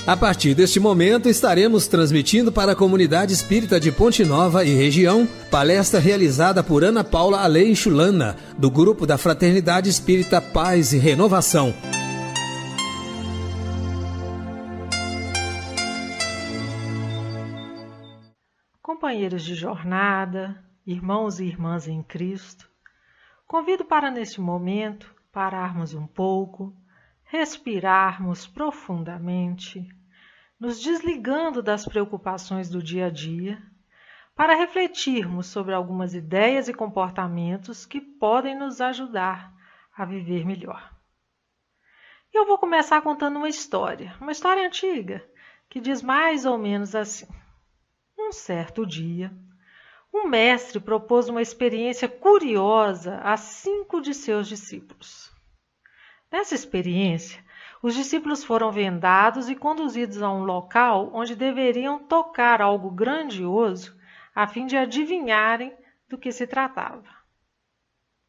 A partir deste momento, estaremos transmitindo para a comunidade espírita de Ponte Nova e região, palestra realizada por Ana Paula Aleixo Lana, do grupo da Fraternidade Espírita Paz e Renovação. Companheiros de jornada, irmãos e irmãs em Cristo, convido para neste momento pararmos um pouco, respirarmos profundamente, nos desligando das preocupações do dia a dia, para refletirmos sobre algumas ideias e comportamentos que podem nos ajudar a viver melhor. Eu vou começar contando uma história antiga, que diz mais ou menos assim. Um certo dia, um mestre propôs uma experiência curiosa a 5 de seus discípulos. Nessa experiência, os discípulos foram vendados e conduzidos a um local onde deveriam tocar algo grandioso a fim de adivinharem do que se tratava.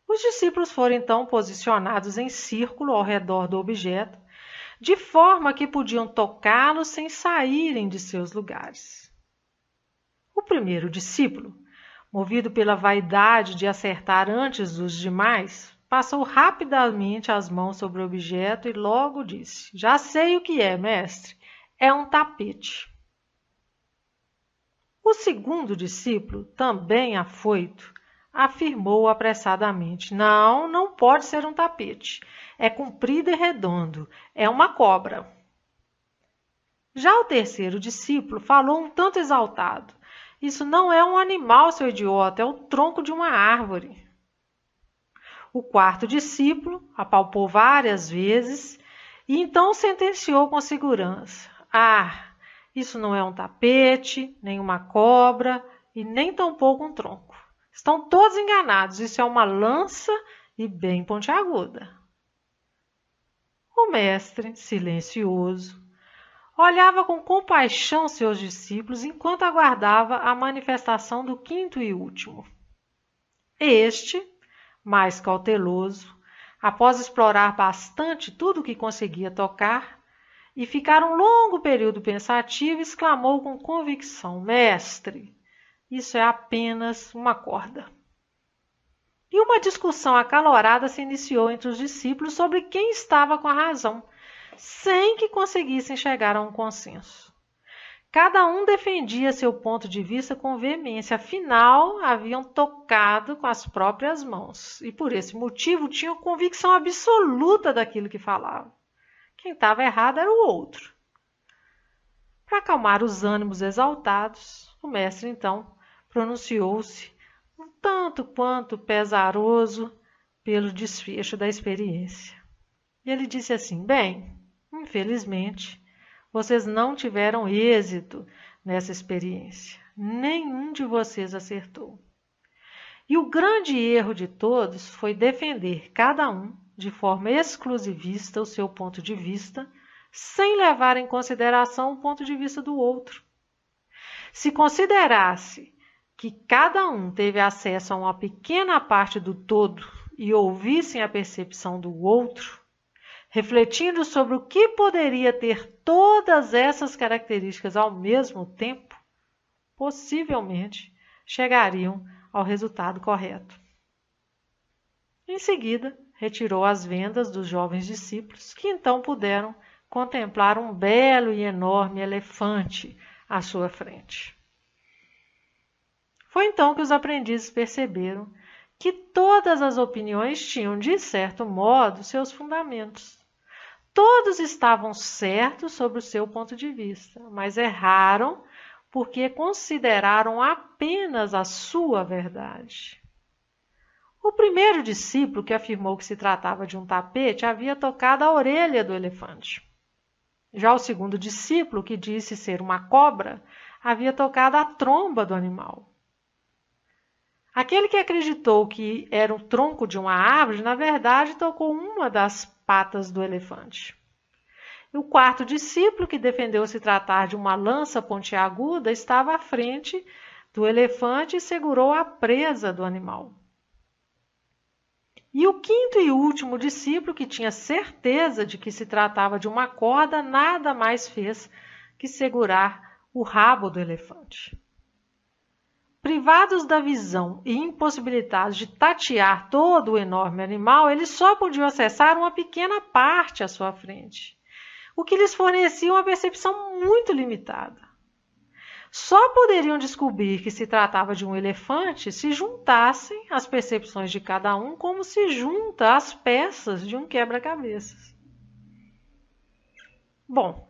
Os discípulos foram então posicionados em círculo ao redor do objeto, de forma que podiam tocá-lo sem saírem de seus lugares. O primeiro discípulo, movido pela vaidade de acertar antes dos demais, passou rapidamente as mãos sobre o objeto e logo disse: "Já sei o que é, mestre. É um tapete." O segundo discípulo, também afoito, afirmou apressadamente: Não pode ser um tapete. É comprido e redondo. É uma cobra." Já o terceiro discípulo falou um tanto exaltado: "Isso não é um animal, seu idiota, é o tronco de uma árvore." O quarto discípulo apalpou várias vezes e então sentenciou com segurança: "Isso não é um tapete, nem uma cobra e nem tampouco um tronco. Estão todos enganados, isso é uma lança e bem pontiaguda." O mestre, silencioso, olhava com compaixão seus discípulos enquanto aguardava a manifestação do quinto e último. Este, mais cauteloso, após explorar bastante tudo o que conseguia tocar e ficar um longo período pensativo, exclamou com convicção: "Mestre, isso é apenas uma corda." E uma discussão acalorada se iniciou entre os discípulos sobre quem estava com a razão, sem que conseguissem chegar a um consenso. Cada um defendia seu ponto de vista com veemência, afinal, haviam tocado com as próprias mãos e, por esse motivo, tinham convicção absoluta daquilo que falavam. Quem estava errado era o outro. Para acalmar os ânimos exaltados, o mestre, então, pronunciou-se um tanto quanto pesaroso pelo desfecho da experiência. E ele disse assim: "Bem, infelizmente, vocês não tiveram êxito nessa experiência. Nenhum de vocês acertou. E o grande erro de todos foi defender cada um, de forma exclusivista, o seu ponto de vista, sem levar em consideração o ponto de vista do outro. Se considerasse que cada um teve acesso a uma pequena parte do todo e ouvissem a percepção do outro, refletindo sobre o que poderia ter todas essas características ao mesmo tempo, possivelmente chegariam ao resultado correto." Em seguida, retirou as vendas dos jovens discípulos, que então puderam contemplar um belo e enorme elefante à sua frente. Foi então que os aprendizes perceberam que todas as opiniões tinham, de certo modo, seus fundamentos. Todos estavam certos sobre o seu ponto de vista, mas erraram porque consideraram apenas a sua verdade. O primeiro discípulo, que afirmou que se tratava de um tapete, havia tocado a orelha do elefante. Já o segundo discípulo, que disse ser uma cobra, havia tocado a tromba do animal. Aquele que acreditou que era o tronco de uma árvore, na verdade, tocou uma das patas do elefante. E o quarto discípulo, que defendeu se tratar de uma lança pontiaguda, estava à frente do elefante e segurou a presa do animal. E o quinto e último discípulo, que tinha certeza de que se tratava de uma corda, nada mais fez que segurar o rabo do elefante. Privados da visão e impossibilitados de tatear todo o enorme animal, eles só podiam acessar uma pequena parte à sua frente, o que lhes fornecia uma percepção muito limitada. Só poderiam descobrir que se tratava de um elefante se juntassem as percepções de cada um como se junta as peças de um quebra-cabeças. Bom,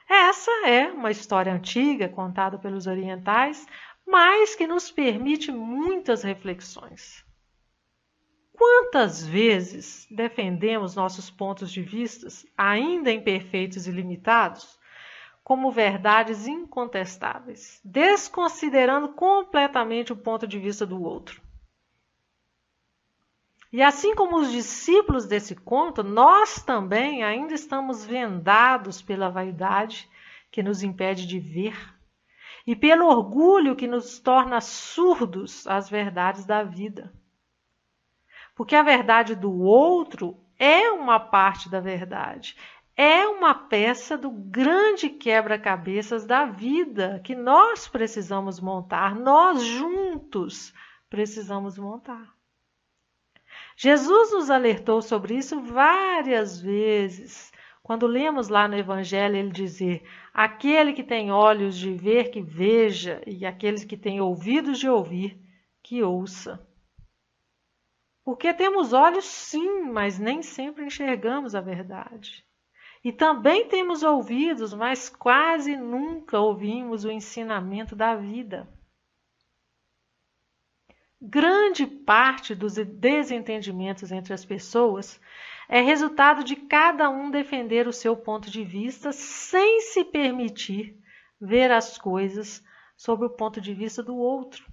essa é uma história antiga contada pelos orientais, mas que nos permite muitas reflexões. Quantas vezes defendemos nossos pontos de vista, ainda imperfeitos e limitados, como verdades incontestáveis, desconsiderando completamente o ponto de vista do outro? E assim como os discípulos desse conto, nós também ainda estamos vendados pela vaidade que nos impede de ver e pelo orgulho que nos torna surdos às verdades da vida. Porque a verdade do outro é uma parte da verdade, é uma peça do grande quebra-cabeças da vida que nós precisamos montar, nós juntos precisamos montar. Jesus nos alertou sobre isso várias vezes. Quando lemos lá no Evangelho ele dizer: aquele que tem olhos de ver, que veja, e aqueles que têm ouvidos de ouvir, que ouça. Porque temos olhos sim, mas nem sempre enxergamos a verdade. E também temos ouvidos, mas quase nunca ouvimos o ensinamento da vida. Grande parte dos desentendimentos entre as pessoas é resultado de cada um defender o seu ponto de vista sem se permitir ver as coisas sob o ponto de vista do outro.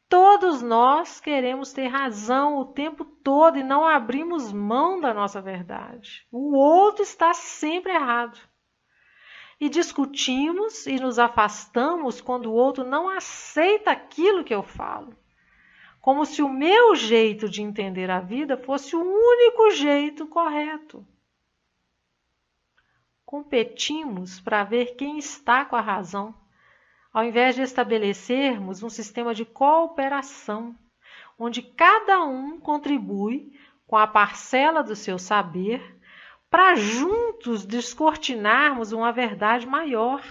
Todos nós queremos ter razão o tempo todo e não abrimos mão da nossa verdade. O outro está sempre errado. E discutimos e nos afastamos quando o outro não aceita aquilo que eu falo. Como se o meu jeito de entender a vida fosse o único jeito correto. Competimos para ver quem está com a razão, ao invés de estabelecermos um sistema de cooperação, onde cada um contribui com a parcela do seu saber para juntos descortinarmos uma verdade maior.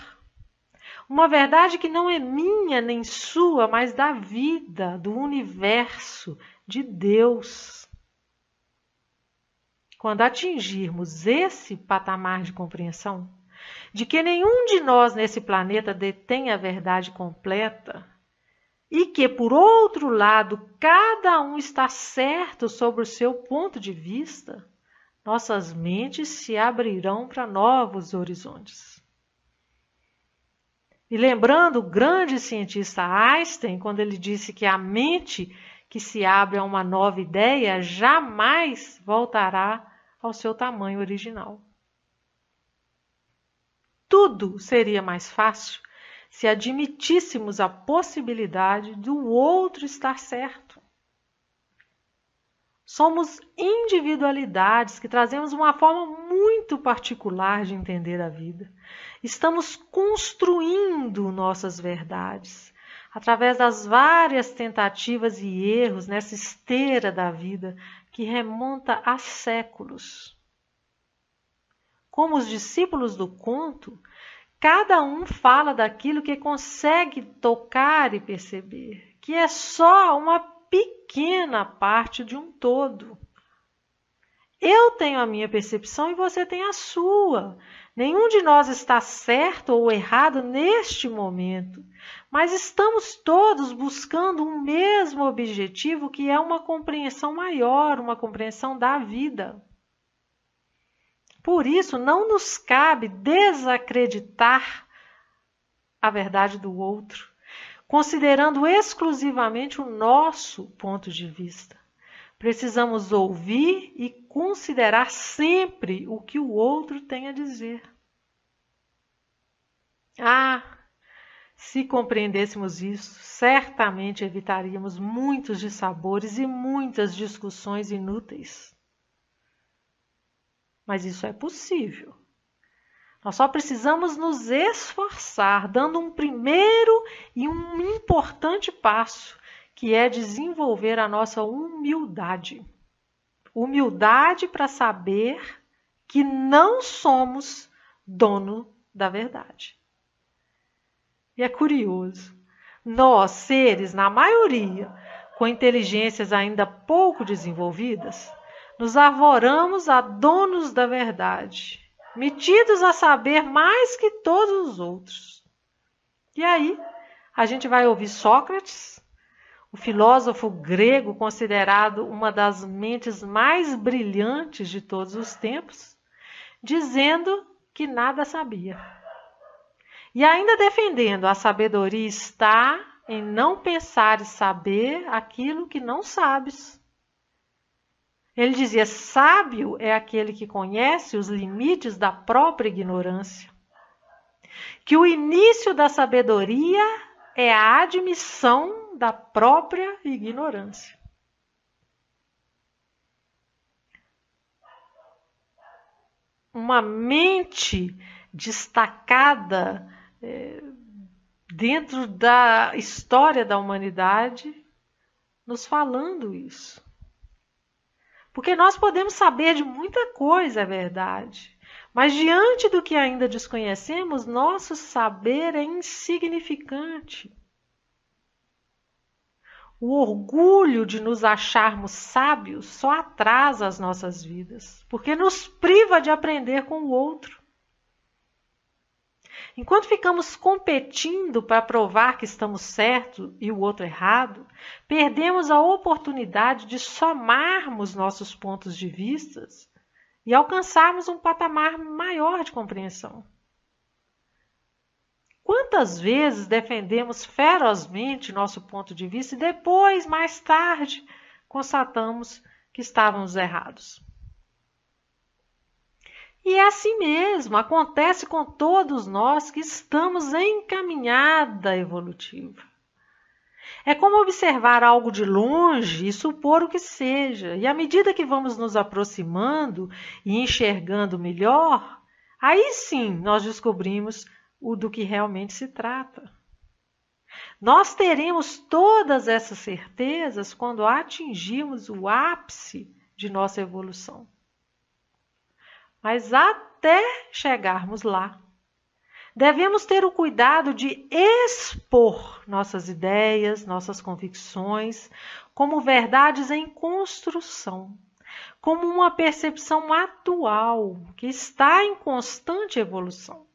Uma verdade que não é minha nem sua, mas da vida, do universo, de Deus. Quando atingirmos esse patamar de compreensão, de que nenhum de nós nesse planeta detém a verdade completa, e que, por outro lado, cada um está certo sobre o seu ponto de vista, nossas mentes se abrirão para novos horizontes. E lembrando o grande cientista Einstein, quando ele disse que a mente que se abre a uma nova ideia jamais voltará ao seu tamanho original. Tudo seria mais fácil se admitíssemos a possibilidade do outro estar certo. Somos individualidades que trazemos uma forma muito particular de entender a vida. Estamos construindo nossas verdades através das várias tentativas e erros nessa esteira da vida que remonta a séculos. Como os discípulos do conto, cada um fala daquilo que consegue tocar e perceber, que é só uma pequena parte de um todo. Eu tenho a minha percepção e você tem a sua. Nenhum de nós está certo ou errado neste momento, mas estamos todos buscando um mesmo objetivo, que é uma compreensão maior, uma compreensão da vida. Por isso, não nos cabe desacreditar a verdade do outro, considerando exclusivamente o nosso ponto de vista. Precisamos ouvir e considerar sempre o que o outro tem a dizer. Se compreendêssemos isso, certamente evitaríamos muitos dissabores e muitas discussões inúteis. Mas isso é possível. Nós só precisamos nos esforçar, dando um primeiro e um importante passo, que é desenvolver a nossa humildade. Humildade para saber que não somos dono da verdade. E é curioso, nós, seres, na maioria, com inteligências ainda pouco desenvolvidas, nos arvoramos a donos da verdade, metidos a saber mais que todos os outros. E aí, a gente vai ouvir Sócrates, o filósofo grego considerado uma das mentes mais brilhantes de todos os tempos, dizendo que nada sabia. E ainda defendendo a sabedoria está em não pensar e saber aquilo que não sabes. Ele dizia, sábio é aquele que conhece os limites da própria ignorância. Que o início da sabedoria é a admissão da própria ignorância. Uma mente destacada dentro da história da humanidade nos falando isso. Porque nós podemos saber de muita coisa, é verdade. Mas diante do que ainda desconhecemos, nosso saber é insignificante. O orgulho de nos acharmos sábios só atrasa as nossas vidas, porque nos priva de aprender com o outro. Enquanto ficamos competindo para provar que estamos certos e o outro errado, perdemos a oportunidade de somarmos nossos pontos de vista e alcançarmos um patamar maior de compreensão. Quantas vezes defendemos ferozmente nosso ponto de vista e depois, mais tarde, constatamos que estávamos errados? E é assim mesmo, acontece com todos nós que estamos em caminhada evolutiva. É como observar algo de longe e supor o que seja. E à medida que vamos nos aproximando e enxergando melhor, aí sim nós descobrimos o do que realmente se trata. Nós teremos todas essas certezas quando atingirmos o ápice de nossa evolução. Mas até chegarmos lá, devemos ter o cuidado de expor nossas ideias, nossas convicções, como verdades em construção, como uma percepção atual que está em constante evolução.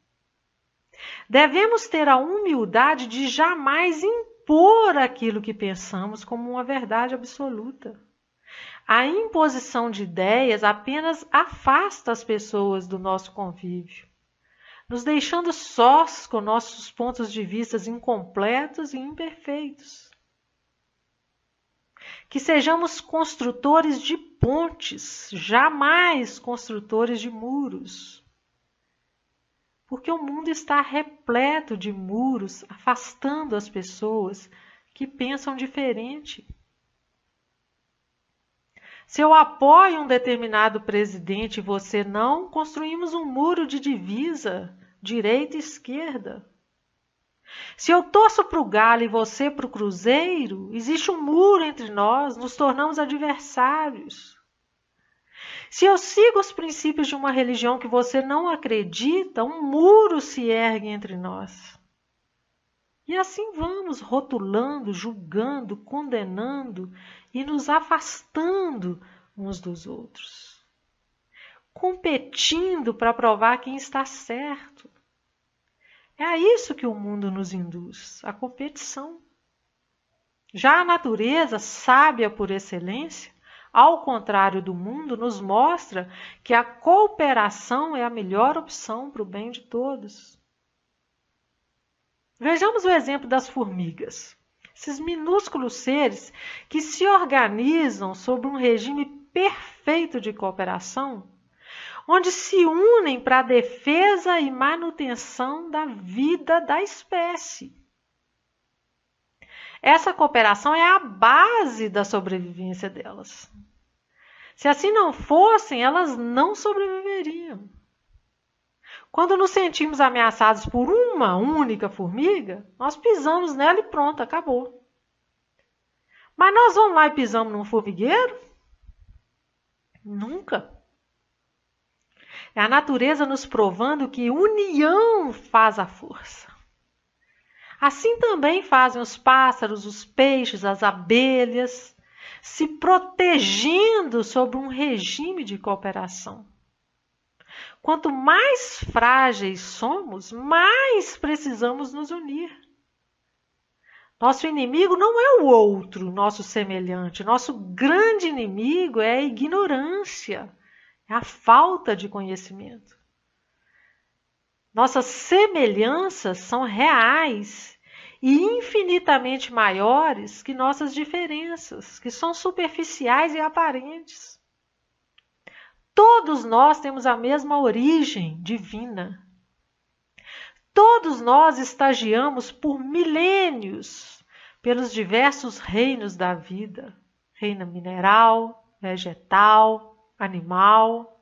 Devemos ter a humildade de jamais impor aquilo que pensamos como uma verdade absoluta. A imposição de ideias apenas afasta as pessoas do nosso convívio, nos deixando sós com nossos pontos de vista incompletos e imperfeitos. Que sejamos construtores de pontes, jamais construtores de muros. Porque o mundo está repleto de muros, afastando as pessoas que pensam diferente. Se eu apoio um determinado presidente e você não, construímos um muro de divisa, direita e esquerda. Se eu torço para o Galo e você para o Cruzeiro, existe um muro entre nós, nos tornamos adversários. Se eu sigo os princípios de uma religião que você não acredita, um muro se ergue entre nós. E assim vamos rotulando, julgando, condenando e nos afastando uns dos outros. Competindo para provar quem está certo. É a isso que o mundo nos induz, a competição. Já a natureza, sábia por excelência, ao contrário do mundo, nos mostra que a cooperação é a melhor opção para o bem de todos. Vejamos o exemplo das formigas. Esses minúsculos seres que se organizam sob um regime perfeito de cooperação, onde se unem para a defesa e manutenção da vida da espécie. Essa cooperação é a base da sobrevivência delas. Se assim não fossem, elas não sobreviveriam. Quando nos sentimos ameaçados por uma única formiga, nós pisamos nela e pronto, acabou. Mas nós vamos lá e pisamos num formigueiro? Nunca. É a natureza nos provando que união faz a força. Assim também fazem os pássaros, os peixes, as abelhas, se protegendo sob um regime de cooperação. Quanto mais frágeis somos, mais precisamos nos unir. Nosso inimigo não é o outro, nosso semelhante. Nosso grande inimigo é a ignorância, é a falta de conhecimento. Nossas semelhanças são reais e infinitamente maiores que nossas diferenças, que são superficiais e aparentes. Todos nós temos a mesma origem divina. Todos nós estagiamos por milênios pelos diversos reinos da vida, reino mineral, vegetal, animal,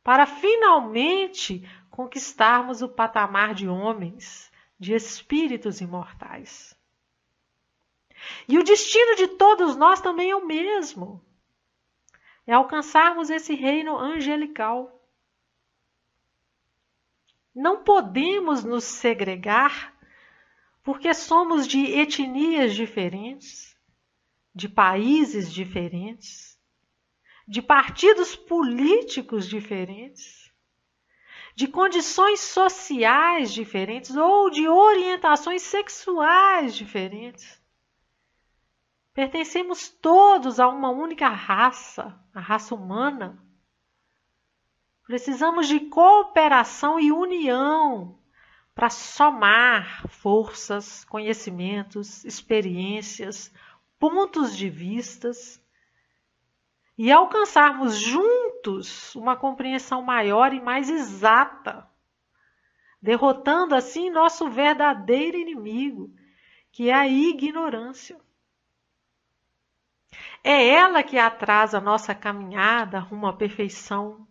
para finalmente conquistarmos o patamar de homens, de espíritos imortais. E o destino de todos nós também é o mesmo. É alcançarmos esse reino angelical. Não podemos nos segregar porque somos de etnias diferentes, de países diferentes, de partidos políticos diferentes, de condições sociais diferentes ou de orientações sexuais diferentes. Pertencemos todos a uma única raça, a raça humana. Precisamos de cooperação e união para somar forças, conhecimentos, experiências, pontos de vistas e alcançarmos juntos uma compreensão maior e mais exata, derrotando assim nosso verdadeiro inimigo, que é a ignorância. É ela que atrasa a nossa caminhada rumo à perfeição,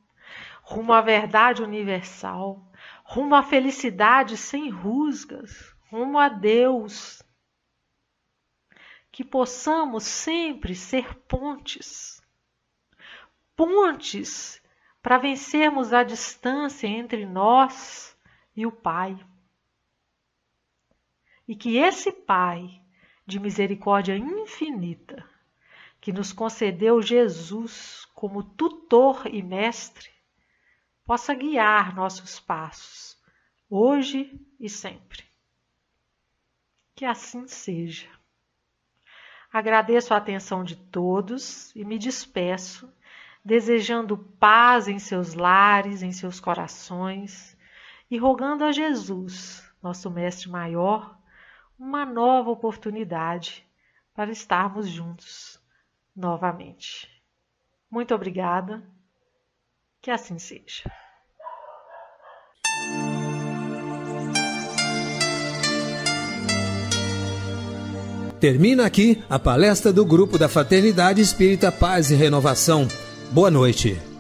rumo à verdade universal, rumo à felicidade sem rusgas, rumo a Deus. Que possamos sempre ser pontes. Pontes para vencermos a distância entre nós e o Pai. E que esse Pai, de misericórdia infinita, que nos concedeu Jesus como tutor e mestre, possa guiar nossos passos, hoje e sempre. Que assim seja. Agradeço a atenção de todos e me despeço, desejando paz em seus lares, em seus corações, e rogando a Jesus, nosso Mestre Maior, uma nova oportunidade para estarmos juntos novamente. Muito obrigada. Que assim seja. Termina aqui a palestra do Grupo da Fraternidade Espírita Paz e Renovação. Boa noite.